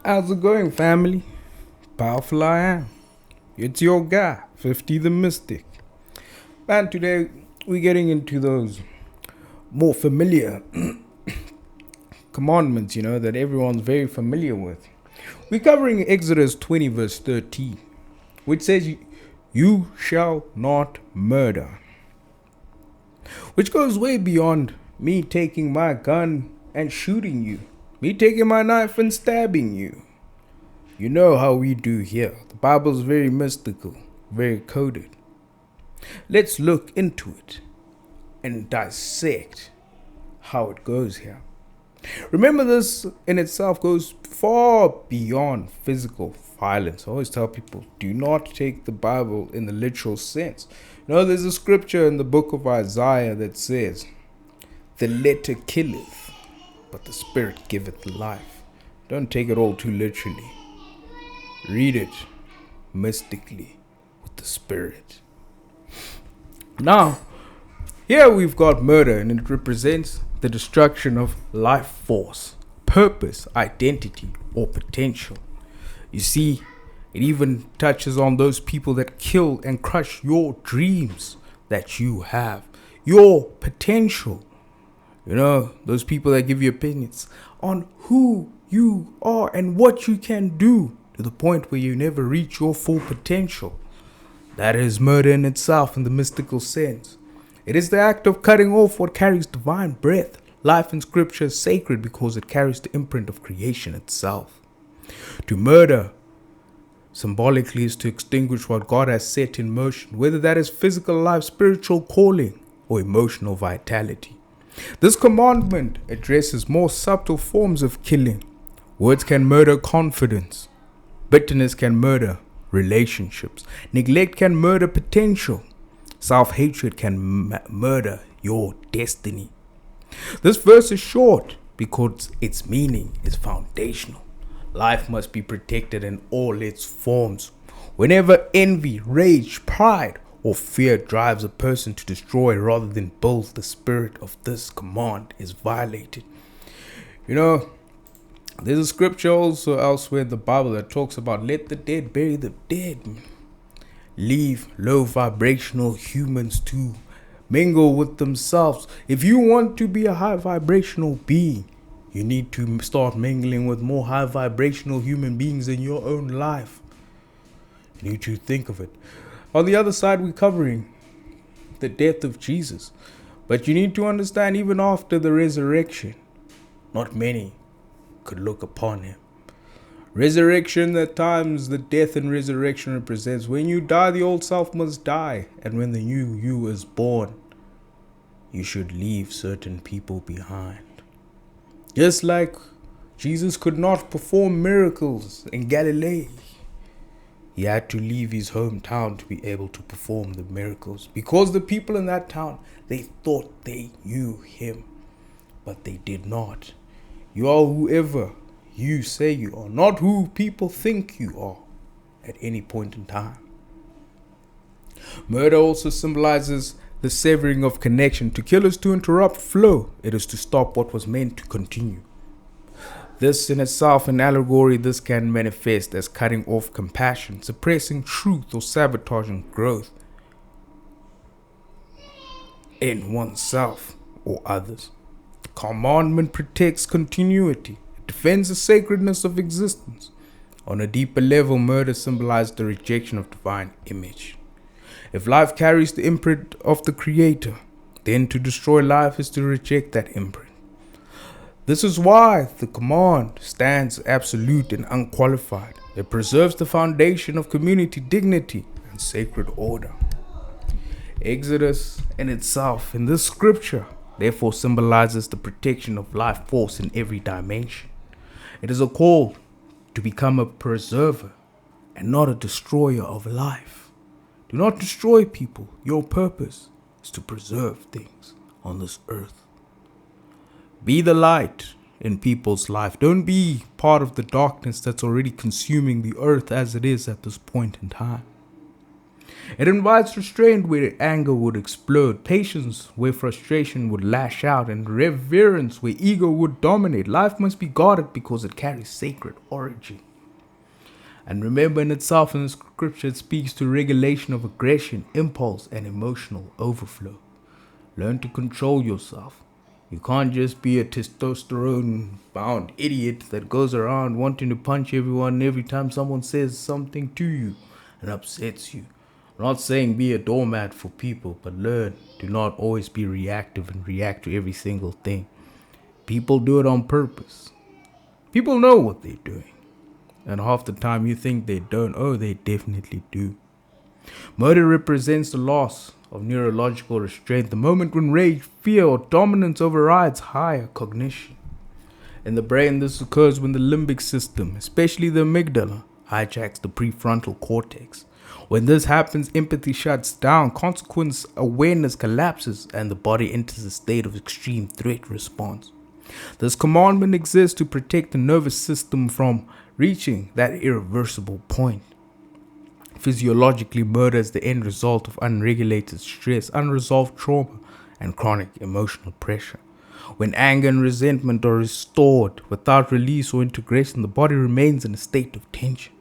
How's it going, family? Powerful I am. It's your guy, 50 the Mystic. Man, today we're getting into those more familiar commandments, that everyone's very familiar with. We're covering Exodus 20, verse 13, which says, You shall not murder. Which goes way beyond me taking my gun and shooting you, me taking my knife and stabbing you. You know how we do here. The Bible's very mystical, very coded. Let's look into it and dissect how it goes here. Remember, this in itself goes far beyond physical violence. I always tell people, do not take the Bible in the literal sense. There's a scripture in the book of Isaiah that says, the letter killeth, but the spirit giveth life. Don't take it all too literally. Read it mystically with the spirit. Now, here we've got murder, and it represents the destruction of life force, purpose, identity, or potential. You see, it even touches on those people that kill and crush your dreams that you have, your potential. Those people that give you opinions on who you are and what you can do, to the point where you never reach your full potential. That is murder in itself in the mystical sense. It is the act of cutting off what carries divine breath. Life in scripture is sacred because it carries the imprint of creation itself. To murder, symbolically, is to extinguish what God has set in motion, whether that is physical life, spiritual calling, or emotional vitality. This commandment addresses more subtle forms of killing. Words can murder confidence. Bitterness can murder relationships. Neglect can murder potential. Self-hatred can murder your destiny. This verse is short because its meaning is foundational. Life must be protected in all its forms. Whenever envy, rage, pride, or fear drives a person to destroy rather than build, the spirit of this command is violated. There's a scripture also elsewhere in the Bible that talks about let the dead bury the dead. Leave low vibrational humans to mingle with themselves. If you want to be a high vibrational being, you need to start mingling with more high vibrational human beings in your own life. You need to think of it. On the other side, we're covering the death of Jesus. But you need to understand, even after the resurrection, not many could look upon him. Resurrection, at times, the death and resurrection represents when you die, the old self must die. And when the new you is born, you should leave certain people behind. Just like Jesus could not perform miracles in Galilee, he had to leave his hometown to be able to perform the miracles. Because the people in that town, they thought they knew him, but they did not. You are whoever you say you are, not who people think you are at any point in time. Murder also symbolizes the severing of connection. To kill is to interrupt flow. It is to stop what was meant to continue. This in itself, an allegory, this can manifest as cutting off compassion, suppressing truth, or sabotaging growth in oneself or others. The commandment protects continuity. It defends the sacredness of existence. On a deeper level, murder symbolizes the rejection of divine image. If life carries the imprint of the Creator, then to destroy life is to reject that imprint. This is why the command stands absolute and unqualified. It preserves the foundation of community dignity and sacred order. Exodus in itself, in this scripture, therefore symbolizes the protection of life force in every dimension. It is a call to become a preserver and not a destroyer of life. Do not destroy people. Your purpose is to preserve things on this earth. Be the light in people's life. Don't be part of the darkness that's already consuming the earth as it is at this point in time. It invites restraint where anger would explode, patience where frustration would lash out, and reverence where ego would dominate. Life must be guarded because it carries sacred origin. And remember, in itself, in the scripture, it speaks to regulation of aggression, impulse, and emotional overflow. Learn to control yourself. You can't just be a testosterone-bound idiot that goes around wanting to punch everyone every time someone says something to you and upsets you. I'm not saying be a doormat for people, but learn to not always be reactive and react to every single thing. People do it on purpose. People know what they're doing. And half the time you think they don't. Oh, they definitely do. Murder represents the loss of neurological restraint, the moment when rage, fear, or dominance overrides higher cognition. In the brain, this occurs when the limbic system, especially the amygdala, hijacks the prefrontal cortex. When this happens, empathy shuts down, consequence awareness collapses, and the body enters a state of extreme threat response. This commandment exists to protect the nervous system from reaching that irreversible point. Physiologically, murder is the end result of unregulated stress, unresolved trauma, and chronic emotional pressure. When anger and resentment are stored without release or integration, the body remains in a state of tension.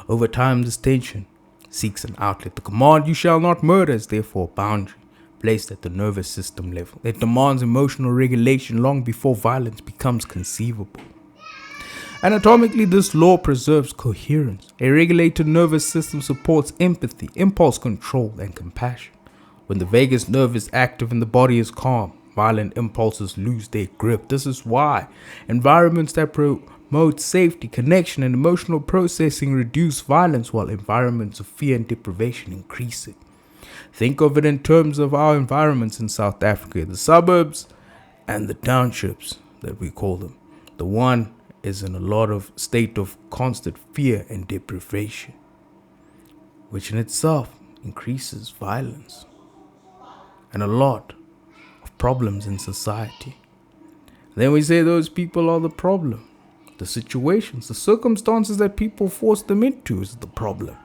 Over time, this tension seeks an outlet. The command, "you shall not murder," is therefore a boundary placed at the nervous system level. It demands emotional regulation long before violence becomes conceivable. Anatomically, this law preserves coherence. A regulated nervous system supports empathy, impulse control, and compassion. When the vagus nerve is active and the body is calm, violent impulses lose their grip. This is why environments that promote safety, connection, and emotional processing reduce violence, while environments of fear and deprivation increase it. Think of it in terms of our environments in South Africa, the suburbs and the townships that we call them. The one is in a lot of state of constant fear and deprivation, which in itself increases violence and a lot of problems in society. Then we say those people are the problem. The situations, the circumstances that people force them into is the problem.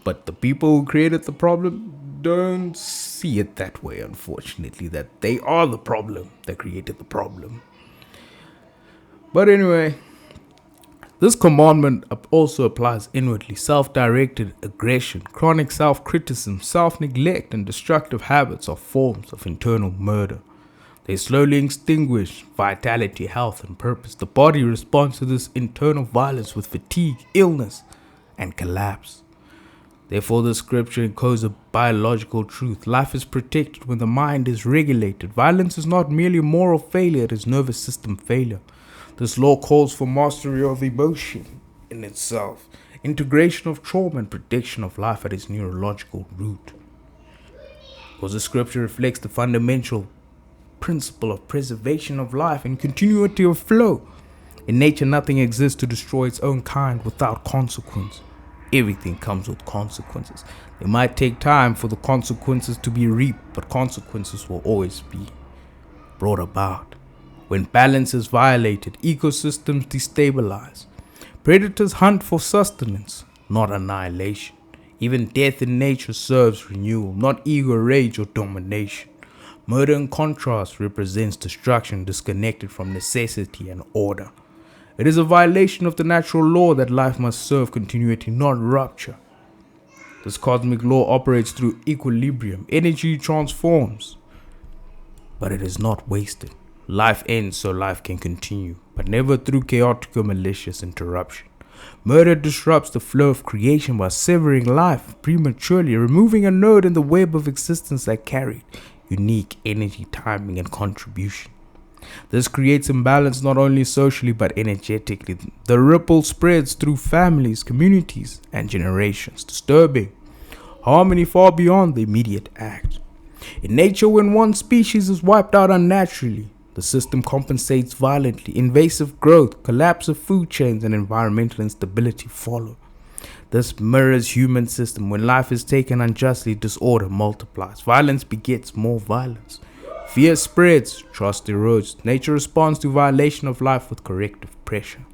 But the people who created the problem don't see it that way, unfortunately, that they are the problem that created the problem. But anyway, this commandment also applies inwardly. Self-directed aggression, chronic self-criticism, self-neglect, and destructive habits are forms of internal murder. They slowly extinguish vitality, health, and purpose. The body responds to this internal violence with fatigue, illness, and collapse. Therefore, the scripture encodes a biological truth. Life is protected when the mind is regulated. Violence is not merely moral failure, it is nervous system failure. This law calls for mastery of emotion in itself, integration of trauma, and protection of life at its neurological root. Because the scripture reflects the fundamental principle of preservation of life and continuity of flow. In nature, nothing exists to destroy its own kind without consequence. Everything comes with consequences. It might take time for the consequences to be reaped, but consequences will always be brought about. When balance is violated, ecosystems destabilize. Predators hunt for sustenance, not annihilation. Even death in nature serves renewal, not ego, rage, or domination. Murder, in contrast, represents destruction disconnected from necessity and order. It is a violation of the natural law that life must serve continuity, not rupture. This cosmic law operates through equilibrium. Energy transforms, but it is not wasted. Life ends so life can continue, but never through chaotic or malicious interruption. Murder disrupts the flow of creation by severing life prematurely, removing a node in the web of existence that carried unique energy, timing, and contribution. This creates imbalance not only socially but energetically. The ripple spreads through families, communities, and generations, disturbing harmony far beyond the immediate act. In nature, when one species is wiped out unnaturally, the system compensates violently. Invasive growth, collapse of food chains, and environmental instability follow. This mirrors human system. When life is taken unjustly, disorder multiplies. Violence begets more violence. Fear spreads, trust erodes. Nature responds to violation of life with corrective pressure.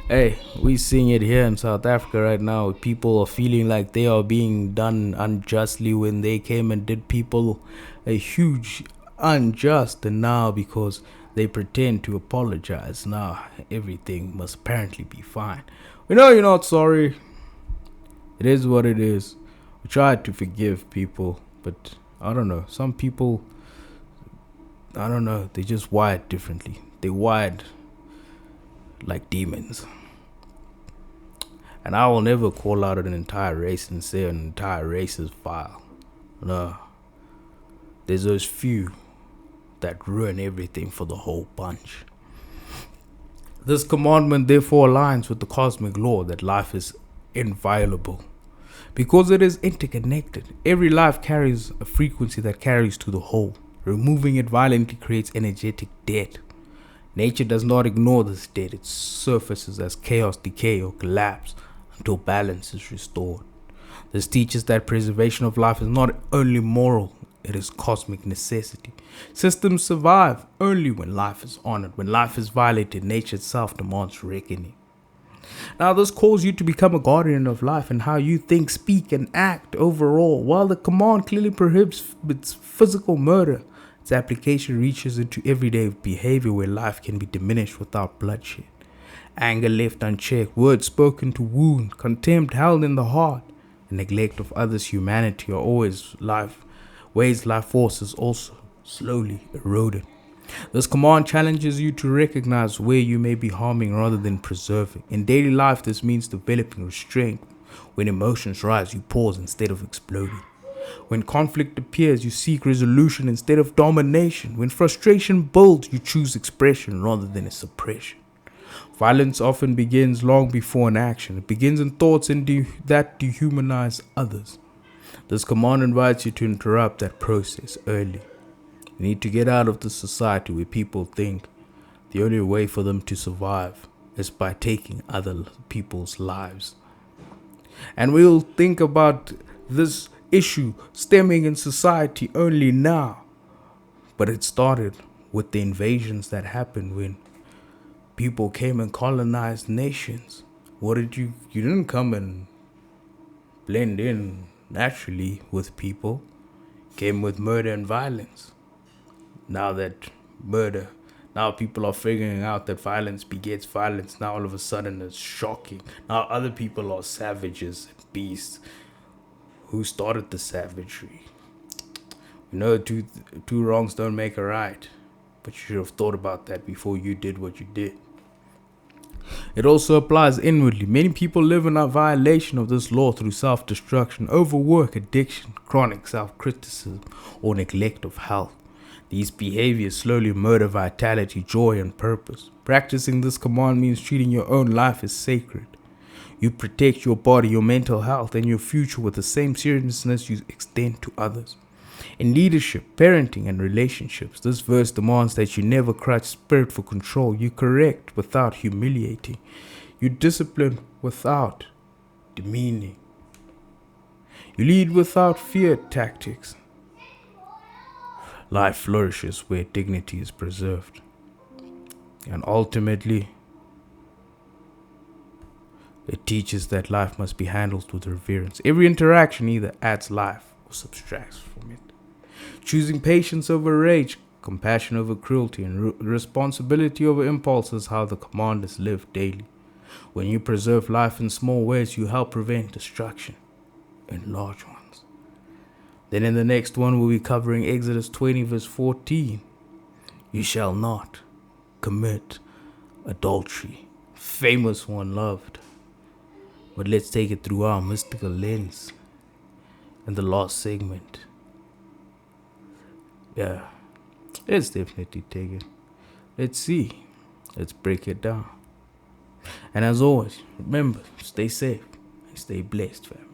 Hey, we seeing it here in South Africa right now. People are feeling like they are being done unjustly when they came and did people a huge unjust, and now because they pretend to apologize, now everything must apparently be fine. We know you're not sorry. It is what it is. We try to forgive people, but I don't know. Some people, I don't know, they just wired differently. They wired like demons. And I will never call out an entire race and say an entire race is vile. No. There's those few that ruin everything for the whole bunch. This commandment therefore aligns with the cosmic law that life is inviolable. Because it is interconnected, every life carries a frequency that carries to the whole. Removing it violently creates energetic debt. Nature does not ignore this debt, it surfaces as chaos, decay, or collapse until balance is restored. This teaches that preservation of life is not only moral, it is cosmic necessity. Systems survive only when life is honored. When life is violated, nature itself demands reckoning. Now, this calls you to become a guardian of life and how you think, speak, and act overall. While the command clearly prohibits physical murder, its application reaches into everyday behavior where life can be diminished without bloodshed. Anger left unchecked, words spoken to wound, contempt held in the heart, and neglect of others' humanity are always ways life force is also slowly eroded. This command challenges you to recognize where you may be harming rather than preserving. In daily life, this means developing restraint. When emotions rise, you pause instead of exploding. When conflict appears, you seek resolution instead of domination. When frustration builds, you choose expression rather than a suppression. Violence often begins long before an action. It begins in thoughts that dehumanize others. This command invites you to interrupt that process early. You need to get out of the society where people think the only way for them to survive is by taking other people's lives. And we'll think about this issue stemming in society only now. But it started with the invasions that happened when people came and colonized nations. You didn't come and blend in naturally with people. You came with murder and violence. Now people are figuring out that violence begets violence. Now all of a sudden it's shocking. Now other people are savages and beasts. Who started the savagery? Two wrongs don't make a right. But you should have thought about that before you did what you did. It also applies inwardly. Many people live in a violation of this law through self-destruction, overwork, addiction, chronic self-criticism, or neglect of health. These behaviors slowly murder vitality, joy, and purpose. Practicing this command means treating your own life as sacred. You protect your body, your mental health, and your future with the same seriousness you extend to others. In leadership, parenting, and relationships, this verse demands that you never crutch spirit for control. You correct without humiliating. You discipline without demeaning. You lead without fear tactics. Life flourishes where dignity is preserved. And ultimately, it teaches that life must be handled with reverence. Every interaction either adds life or subtracts from it. Choosing patience over rage, compassion over cruelty, and responsibility over impulse is how the command is lived daily. When you preserve life in small ways, you help prevent destruction in large ones. Then in the next one, we'll be covering Exodus 20 verse 14. You shall not commit adultery. Famous one, loved. But let's take it through our mystical lens in the last segment. Yeah, let's definitely take it. Let's see. Let's break it down. And as always, remember, stay safe and stay blessed, fam.